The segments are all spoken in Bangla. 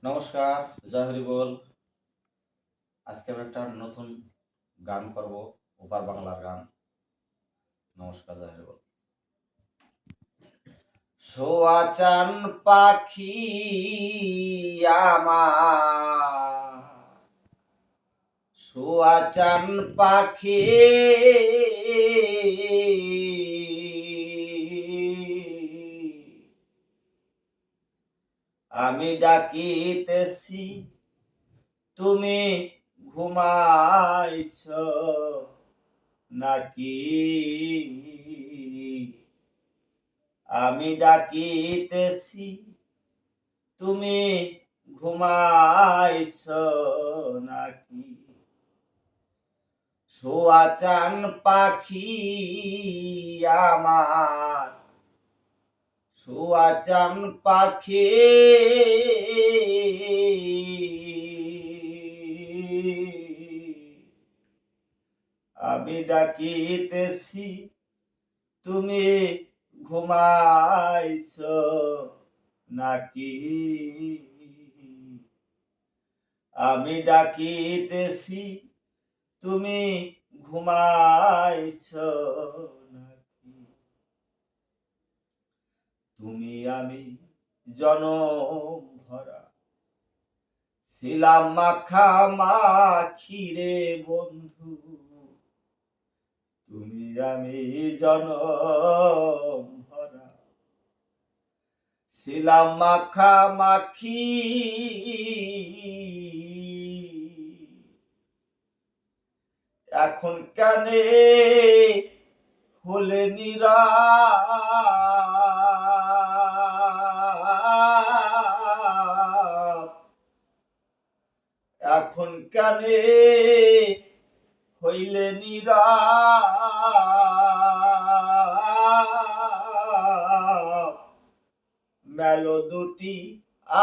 নমস্কার, জয় হরি বল। আজকে আমি একটা নতুন গান করব, ওপার বাংলার গান। নমস্কার, জয় হরি বল। সোয়াচান পাখি আমার, সোয়াচান পাখি আমি ডাকিতেছি, তুমি ঘুমাইছ নাকি? আমি ডাকিতেছি, তুমি ঘুমাইছ নাকি? সোয়াচান পাখি আমার, সোয়াচান পাখি আমি ডাকিতেছি, তুমি ঘুমাইছ নাকি? আমি ডাকিতেছি, তুমি ঘুমাইছ নাকি? তুমি আমি জনম ভরা ছিলাম মাখামাখি রে বন্ধু, তুমি আমি জনম ভরা ছিলাম মাখামাখি। এখন কানে হলে নীরব, এখন কানে হইলে নীরব, মেলো দুটি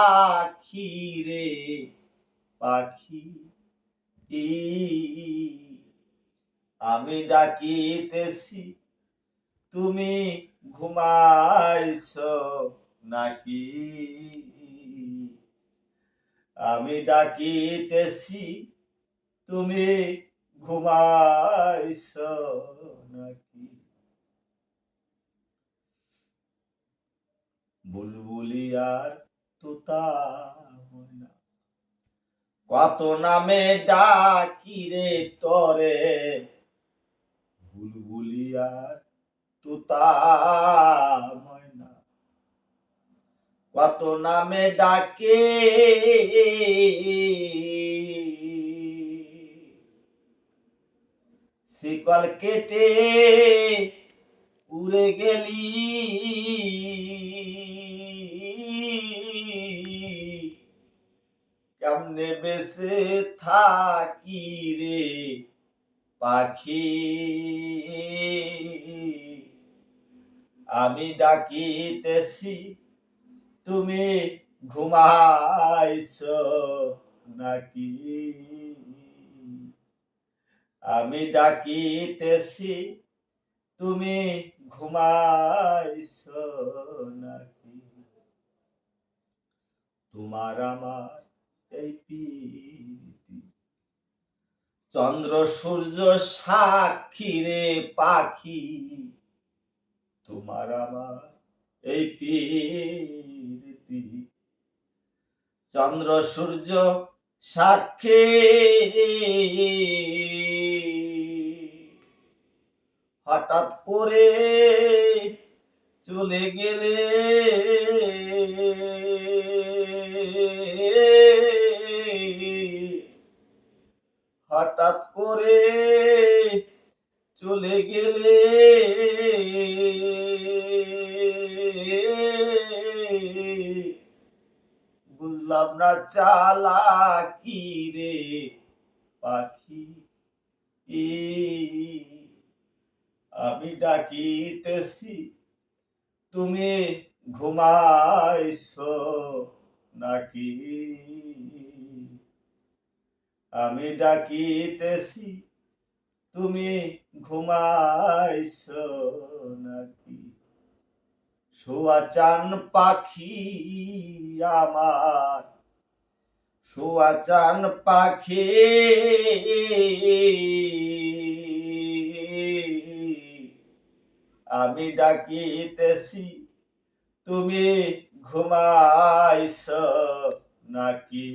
আখি রে পাখি, আমি ডাকিতেছি, তুমি ঘুমাইছ নাকি? আমি ডাকিতেছি, তুমি ঘুমাইছ নাকি? বুলবুলি আর তোতা ময়না কত নামে ডাকি রে তরে, বুলবুলি আর তোতা ময়না কত নামে ডাকে, শিকল কেটে উড়ে গেলি, কেমনে বেঁচে থাকি রে পাখি? আমি ডাকিতেছি, তুমি ঘুমাইছ নাকি? আমি ডাকিতেছি, তুমি ঘুমাইছ নাকি? তোমার আমার এই প্রীতি চন্দ্র সূর্য সাক্ষী রে পাখি, তোমার আমার এই প্রীতি চন্দ্র সূর্য সাক্ষী। হঠাৎ করে চলে গেলে, হঠাৎ করে চলে গেলে, বুঝলাম না চালাকি রে পাখি, আমি ডাকিতেছি, তুমি ঘুমাইছ নাকি? আমি ডাকিতেছি, তুমি ঘুমাইছ নাকি? সোয়াচান পাখি আমার, সুয়াচান পাখি আমি ডাকিতেছি তুমি ঘুমাইছ নাকি?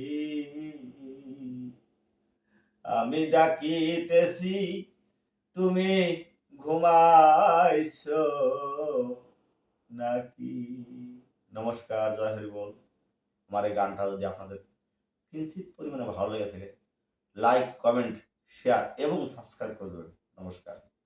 আমি ডাকিতেছি তুমি ঘুমাইছ নাকি? নমস্কার, জয় হরি বল। আমার এই গানটা যদি আপনাদের কিঞ্চিত পরিমাণে ভালো লেগে থাকে, লাইক, কমেন্ট, শেয়ার এবং সাবস্ক্রাইব করে দেবেন। নমস্কার।